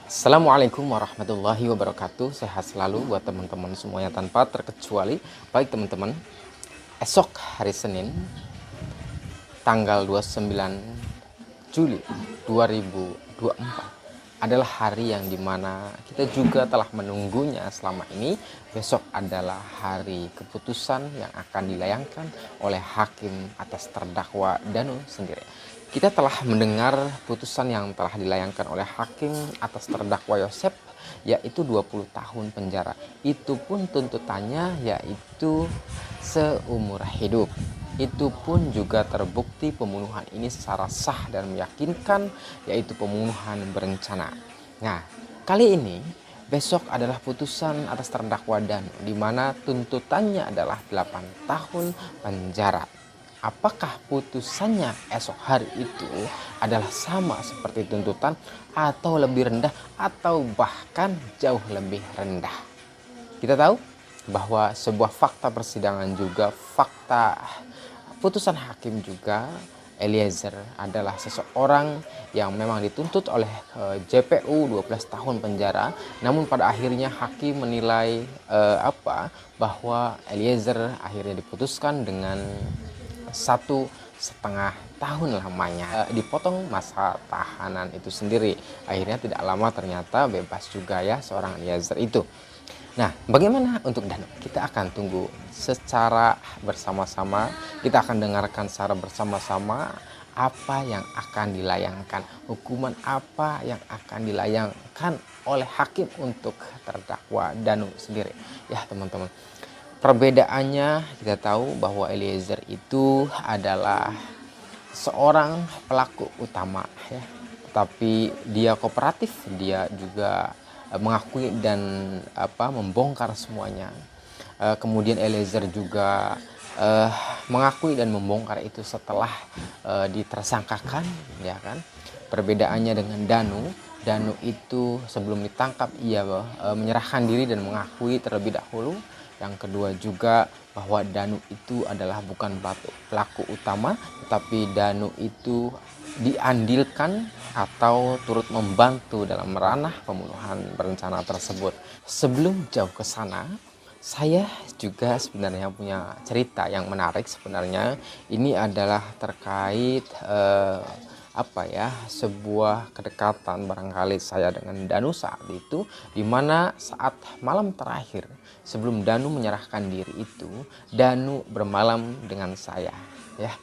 Assalamualaikum warahmatullahi wabarakatuh. Sehat selalu buat teman-teman semuanya tanpa terkecuali. Baik teman-teman, esok hari Senin tanggal 29 Juli 2024 adalah hari yang dimana kita juga telah menunggunya selama ini. Besok adalah hari keputusan yang akan dilayangkan oleh hakim atas terdakwa Danu sendiri. Kita telah mendengar putusan yang telah dilayangkan oleh hakim atas terdakwa Yosep, yaitu 20 tahun penjara. Itu pun tuntutannya yaitu seumur hidup. Itu pun juga terbukti pembunuhan ini secara sah dan meyakinkan, yaitu pembunuhan berencana. Nah, kali ini besok adalah putusan atas terdakwa Danu, di mana tuntutannya adalah 8 tahun penjara. Apakah putusannya esok hari itu adalah sama seperti tuntutan atau lebih rendah atau bahkan jauh lebih rendah? Kita tahu bahwa sebuah fakta persidangan juga fakta putusan hakim juga, Eliezer adalah seseorang yang memang dituntut oleh JPU 12 tahun penjara. Namun pada akhirnya hakim menilai bahwa Eliezer akhirnya diputuskan dengan 1,5 tahun lamanya, dipotong masa tahanan itu sendiri. Akhirnya tidak lama ternyata bebas juga ya seorang Eliezer itu. Nah, bagaimana untuk Danu? Kita akan tunggu secara bersama-sama. Kita akan dengarkan secara bersama-sama apa yang akan dilayangkan, hukuman apa yang akan dilayangkan oleh hakim untuk terdakwa Danu sendiri. Ya, teman-teman. Perbedaannya kita tahu bahwa Eliezer itu adalah seorang pelaku utama ya. Tetapi dia kooperatif, dia juga mengakui dan membongkar semuanya. Kemudian Eliezer juga mengakui dan membongkar itu setelah ditersangkakan, ya kan. Perbedaannya dengan Danu itu sebelum ditangkap ia menyerahkan diri dan mengakui terlebih dahulu. Yang kedua juga bahwa Danu itu adalah bukan pelaku utama, tetapi Danu itu diandilkan atau turut membantu dalam ranah pembunuhan berencana tersebut. Sebelum jauh ke sana, saya juga sebenarnya punya cerita yang menarik sebenarnya. Ini adalah terkait sebuah kedekatan barangkali saya dengan Danu saat itu, dimana saat malam terakhir sebelum Danu menyerahkan diri itu, Danu bermalam dengan saya ya,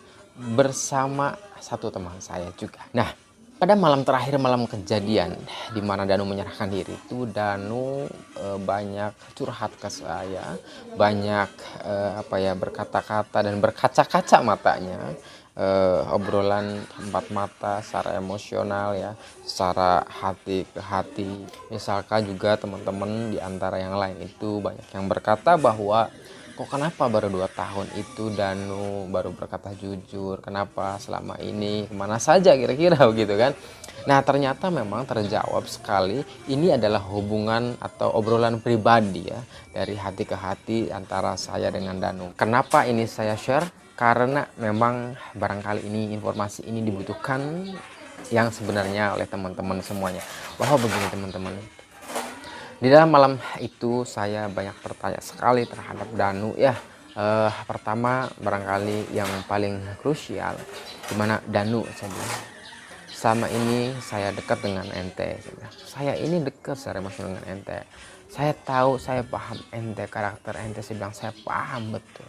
bersama satu teman saya juga. Nah, pada malam terakhir, malam kejadian di mana Danu menyerahkan diri itu, Danu banyak curhat ke saya, banyak berkata-kata dan berkaca-kaca matanya, obrolan empat mata secara emosional ya, secara hati ke hati. Misalkan juga teman-teman di antara yang lain itu banyak yang berkata bahwa kok kenapa baru 2 tahun itu Danu baru berkata jujur, kenapa selama ini kemana saja kira-kira begitu kan. Nah, ternyata memang terjawab sekali, ini adalah hubungan atau obrolan pribadi ya, dari hati ke hati antara saya dengan Danu. Kenapa ini saya share? Karena memang barangkali ini informasi ini dibutuhkan yang sebenarnya oleh teman-teman semuanya. Bahwa begini teman-teman, di dalam malam itu saya banyak bertanya sekali terhadap Danu ya. Pertama barangkali yang paling krusial, dimana Danu saya bilang, selama ini saya dekat dengan ente, saya ini dekat secara emosional dengan ente, saya tahu, saya paham ente, karakter ente, saya bilang saya paham betul.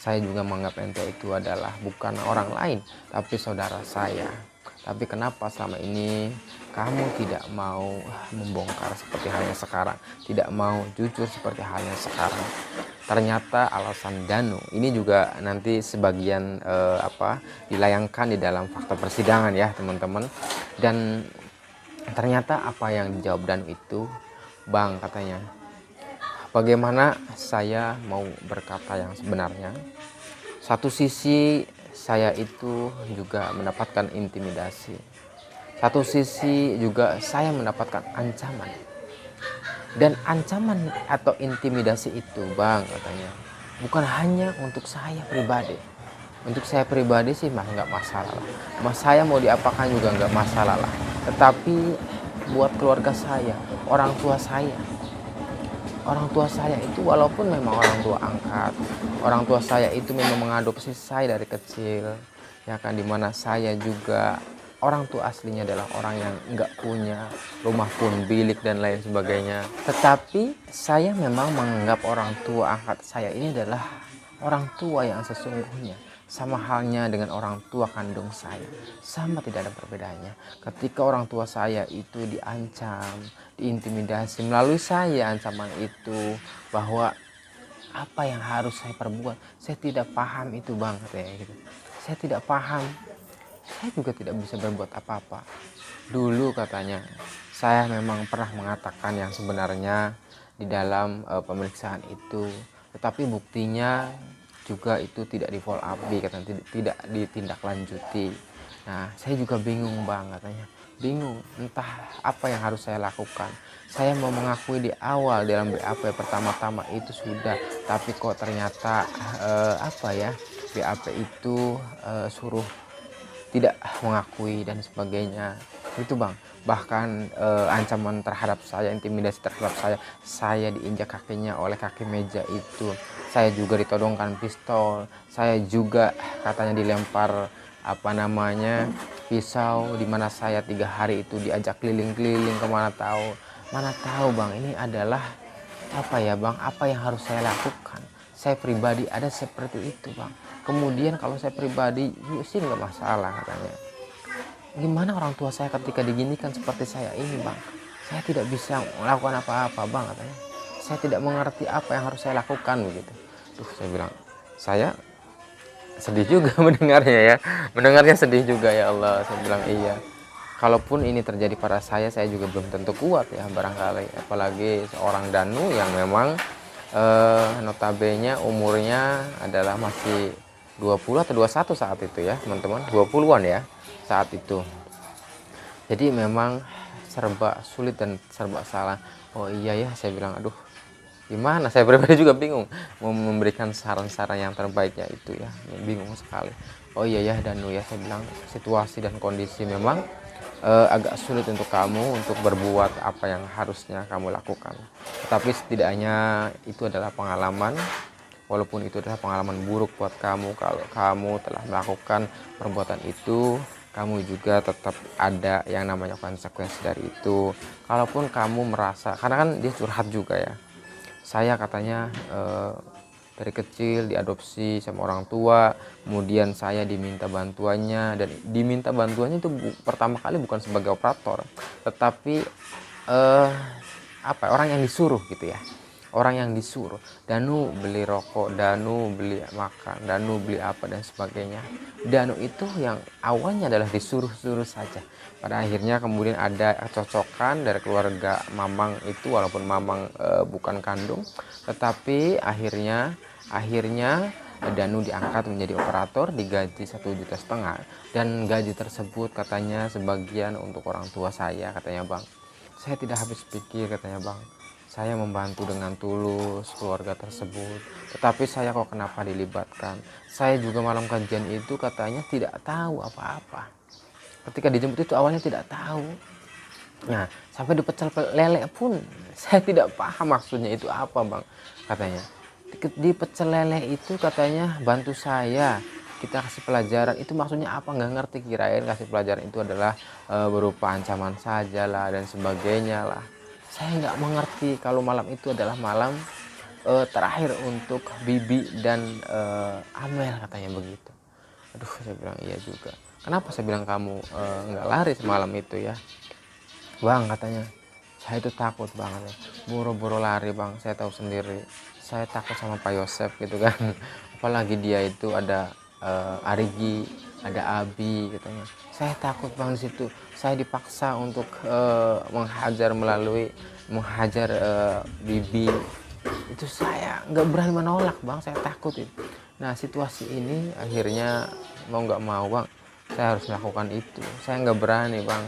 Saya juga menganggap ente itu adalah bukan orang lain, tapi saudara saya. Tapi kenapa selama ini kamu tidak mau membongkar seperti halnya sekarang, tidak mau jujur seperti halnya sekarang? Ternyata alasan Danu ini juga nanti sebagian dilayangkan di dalam fakta persidangan ya teman-teman. Dan ternyata apa yang dijawab Danu itu, Bang, katanya, bagaimana saya mau berkata yang sebenarnya? Satu sisi saya itu juga mendapatkan intimidasi. Satu sisi juga saya mendapatkan ancaman. Dan ancaman atau intimidasi itu, Bang, katanya, bukan hanya untuk saya pribadi. Untuk saya pribadi sih mah nggak masalah lah. Mas saya mau diapakan juga nggak masalah lah. Tetapi buat keluarga saya, orang tua saya. Orang tua saya itu walaupun memang orang tua angkat, orang tua saya itu memang mengadopsi saya dari kecil, ya kan, dimana saya juga orang tua aslinya adalah orang yang nggak punya rumah pun bilik dan lain sebagainya. Tetapi saya memang menganggap orang tua angkat saya ini adalah orang tua yang sesungguhnya. Sama halnya dengan orang tua kandung saya, sama, tidak ada perbedaannya. Ketika orang tua saya itu diancam, diintimidasi melalui saya, ancaman itu bahwa apa yang harus saya perbuat, saya tidak paham itu bang, katanya gitu. Saya tidak paham, saya juga tidak bisa berbuat apa-apa. Dulu katanya saya memang pernah mengatakan yang sebenarnya di dalam pemeriksaan itu, tetapi buktinya juga itu tidak di follow up, katanya tidak ditindaklanjuti. Nah, saya juga bingung bang, katanya bingung entah apa yang harus saya lakukan. Saya mau mengakui di awal dalam BAP pertama-tama itu sudah, tapi kok ternyata BAP itu suruh tidak mengakui dan sebagainya itu bang. Bahkan ancaman terhadap saya, intimidasi terhadap saya diinjak kakinya oleh kaki meja itu, saya juga ditodongkan pistol, saya juga katanya dilempar pisau, dimana saya 3 hari itu diajak keliling-keliling kemana tahu bang. Ini adalah apa yang harus saya lakukan. Saya pribadi ada seperti itu bang. Kemudian kalau saya pribadi sih nggak masalah, katanya gimana orang tua saya ketika diginikan seperti saya ini bang, saya tidak bisa melakukan apa-apa bang, katanya saya tidak mengerti apa yang harus saya lakukan begitu. Saya bilang, saya sedih juga mendengarnya sedih juga, ya Allah. Saya bilang iya, kalaupun ini terjadi pada saya juga belum tentu kuat ya barangkali, apalagi seorang Danu yang memang notabene umurnya adalah masih 20 atau 21 saat itu ya teman-teman, 20-an ya saat itu. Jadi memang serba sulit dan serba salah. Oh iya ya, saya bilang aduh gimana, saya pribadi juga bingung mau memberikan saran-saran yang terbaiknya itu ya, bingung sekali. Oh iya ya Danu ya, saya bilang situasi dan kondisi memang agak sulit untuk kamu untuk berbuat apa yang harusnya kamu lakukan, tetapi setidaknya itu adalah pengalaman. Walaupun itu adalah pengalaman buruk buat kamu, kalau kamu telah melakukan perbuatan itu, kamu juga tetap ada yang namanya konsekuensi dari itu. Kalaupun kamu merasa, karena kan dia curhat juga ya, saya katanya dari kecil diadopsi sama orang tua, kemudian saya diminta bantuannya, dan diminta bantuannya itu pertama kali bukan sebagai operator, tetapi orang yang disuruh gitu ya. Orang yang disuruh, Danu beli rokok, Danu beli makan, Danu beli apa dan sebagainya. Danu itu yang awalnya adalah disuruh-suruh saja. Pada akhirnya kemudian ada cocokan dari keluarga Mamang itu, walaupun Mamang bukan kandung, tetapi akhirnya Danu diangkat menjadi operator, digaji 1,5 juta, dan gaji tersebut katanya sebagian untuk orang tua saya, katanya bang. Saya tidak habis pikir, katanya bang. Saya membantu dengan tulus keluarga tersebut, tetapi saya kok kenapa dilibatkan? Saya juga malam kajian itu katanya tidak tahu apa-apa. Ketika dijemput itu awalnya tidak tahu. Nah, sampai di pecel lele pun saya tidak paham maksudnya itu apa bang. Katanya di pecel lele itu katanya bantu saya, kita kasih pelajaran, itu maksudnya apa nggak ngerti, kirain kasih pelajaran itu adalah berupa ancaman saja lah dan sebagainya lah. Saya nggak mengerti kalau malam itu adalah malam terakhir untuk Bibi dan Amel, katanya begitu. Aduh, saya bilang iya juga. Kenapa, saya bilang, kamu nggak lari semalam itu ya bang, katanya saya itu takut banget ya, buru-buru lari bang. Saya tahu sendiri, saya takut sama Pak Yosef gitu kan. Apalagi dia itu ada Arigi, ada Abi, katanya saya takut bang di situ. Saya dipaksa untuk menghajar Bibi itu, saya nggak berani menolak bang, saya takut itu. Nah, situasi ini akhirnya mau nggak mau bang, saya harus melakukan itu. Saya nggak berani bang,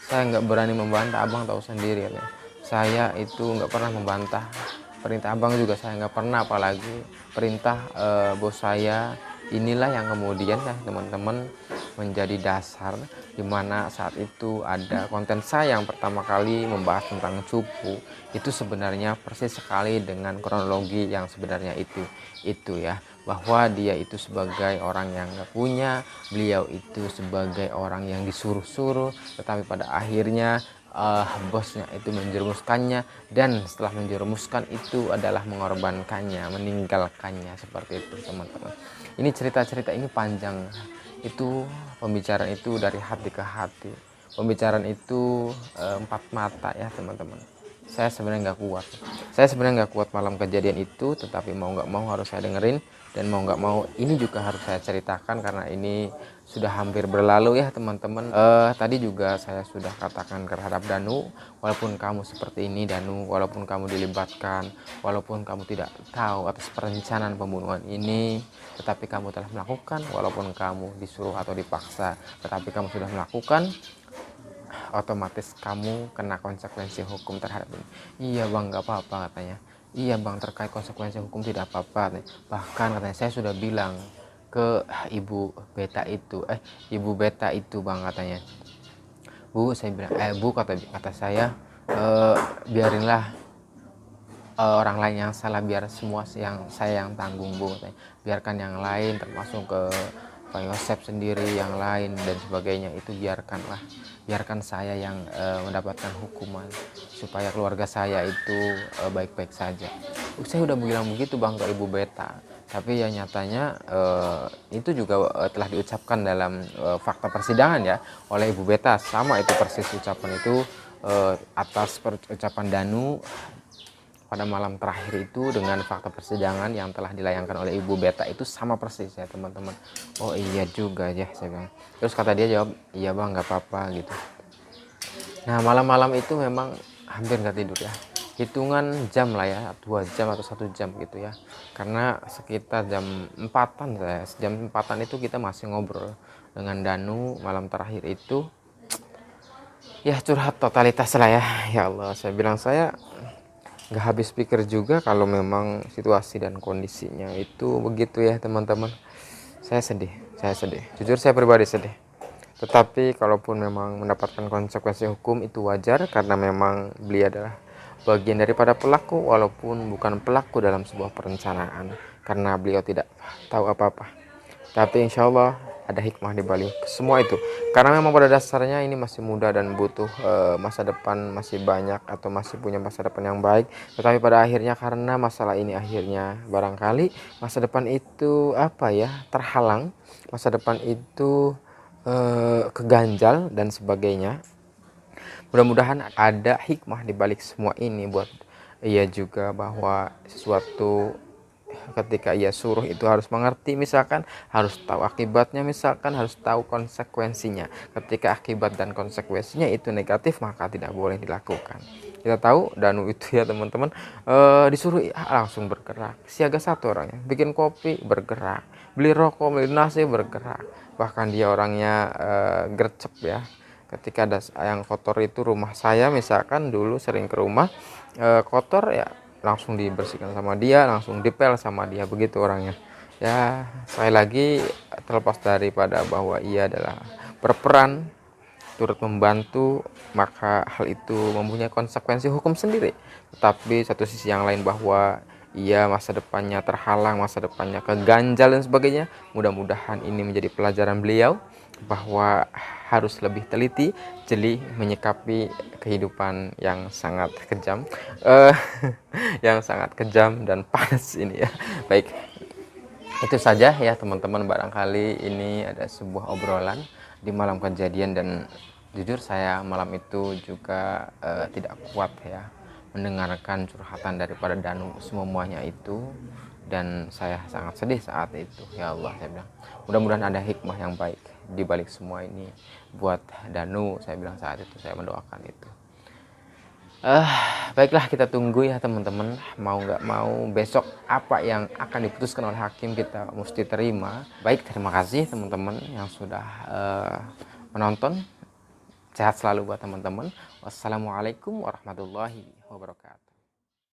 saya nggak berani membantah, abang tahu sendiri ya. Saya itu nggak pernah membantah perintah abang juga, saya nggak pernah, apalagi perintah bos saya. Inilah yang kemudian ya teman-teman menjadi dasar, dimana saat itu ada konten saya yang pertama kali membahas tentang cupu. Itu sebenarnya persis sekali dengan kronologi yang sebenarnya itu ya, bahwa dia itu sebagai orang yang gak punya, beliau itu sebagai orang yang disuruh-suruh, tetapi pada akhirnya bosnya itu menjerumuskannya, dan setelah menjerumuskan itu adalah mengorbankannya, meninggalkannya, seperti itu teman-teman. Ini cerita-cerita ini panjang, itu pembicaraan itu dari hati ke hati, pembicaraan itu empat mata ya teman-teman. Saya sebenarnya nggak kuat malam kejadian itu, tetapi mau nggak mau harus saya dengerin, dan mau nggak mau ini juga harus saya ceritakan karena ini sudah hampir berlalu ya teman-teman. Tadi juga saya sudah katakan terhadap Danu, walaupun kamu seperti ini Danu, walaupun kamu dilibatkan, walaupun kamu tidak tahu atas perencanaan pembunuhan ini, tetapi kamu telah melakukan, walaupun kamu disuruh atau dipaksa, tetapi kamu sudah melakukan, otomatis kamu kena konsekuensi hukum terhadap ini. Iya bang, nggak apa-apa katanya. Iya bang, terkait konsekuensi hukum tidak apa-apa. Bahkan katanya saya sudah bilang ke ibu beta itu bang, katanya. Bu, saya bilang bu, kata saya, biarinlah orang lain yang salah, biar semua yang saya yang tanggung bu, katanya. Biarkan yang lain, termasuk ke Pak Yosep sendiri, yang lain dan sebagainya, itu biarkan saya yang mendapatkan hukuman, supaya keluarga saya itu baik-baik saja. Saya udah bilang begitu bang ke ibu beta, tapi ya nyatanya itu juga telah diucapkan dalam fakta persidangan ya oleh ibu beta, sama itu persis ucapan itu atas ucapan Danu pada malam terakhir itu dengan fakta persidangan yang telah dilayangkan oleh ibu beta itu sama persis ya teman-teman. Oh iya juga ya, saya bilang. Terus kata dia jawab, iya bang nggak apa-apa gitu. Nah malam-malam itu memang hampir nggak tidur ya, hitungan jam lah ya, 2 jam atau 1 jam gitu ya, karena sekitar jam 4-an jam 4-an itu kita masih ngobrol dengan Danu malam terakhir itu. Ya curhat totalitas lah ya. Ya Allah, saya bilang saya nggak habis pikir juga kalau memang situasi dan kondisinya itu begitu ya teman-teman. Saya sedih, jujur saya pribadi sedih, tetapi kalaupun memang mendapatkan konsekuensi hukum itu wajar, karena memang beliau adalah bagian daripada pelaku, walaupun bukan pelaku dalam sebuah perencanaan, karena beliau tidak tahu apa-apa. Tapi insya Allah ada hikmah di balik semua itu, karena memang pada dasarnya ini masih muda dan butuh masa depan masih banyak, atau masih punya masa depan yang baik. Tetapi pada akhirnya karena masalah ini akhirnya barangkali masa depan itu terhalang, masa depan itu keganjal dan sebagainya. Mudah-mudahan ada hikmah di balik semua ini buat ia juga, bahwa sesuatu ketika ia suruh itu harus mengerti, misalkan harus tahu akibatnya, misalkan harus tahu konsekuensinya. Ketika akibat dan konsekuensinya itu negatif, maka tidak boleh dilakukan. Kita tahu Danu itu ya teman-teman, disuruh langsung bergerak, siaga satu orangnya, bikin kopi bergerak, beli rokok, beli nasi bergerak, bahkan dia orangnya gercep ya. Ketika ada yang kotor itu rumah saya, misalkan dulu sering ke rumah kotor ya, langsung dibersihkan sama dia, langsung dipel sama dia, begitu orangnya ya. Sekali lagi, terlepas daripada bahwa ia adalah berperan turut membantu, maka hal itu mempunyai konsekuensi hukum sendiri. Tetapi satu sisi yang lain, bahwa ia masa depannya terhalang, masa depannya keganjal dan sebagainya, mudah-mudahan ini menjadi pelajaran beliau, bahwa harus lebih teliti, jeli menyikapi kehidupan yang sangat kejam, yang sangat kejam dan panas ini ya. Baik, itu saja ya teman-teman, barangkali ini ada sebuah obrolan di malam kejadian, dan jujur saya malam itu juga tidak kuat ya mendengarkan curhatan daripada Danu semuanya itu, dan saya sangat sedih saat itu. Ya Allah, saya bilang mudah-mudahan ada hikmah yang baik di balik semua ini buat Danu, saya bilang saat itu, saya mendoakan itu. Baiklah, kita tunggu ya teman-teman, mau nggak mau besok apa yang akan diputuskan oleh hakim kita mesti terima. Baik, terima kasih teman-teman yang sudah menonton. Sehat selalu buat teman-teman. Wassalamualaikum warahmatullahi wabarakatuh.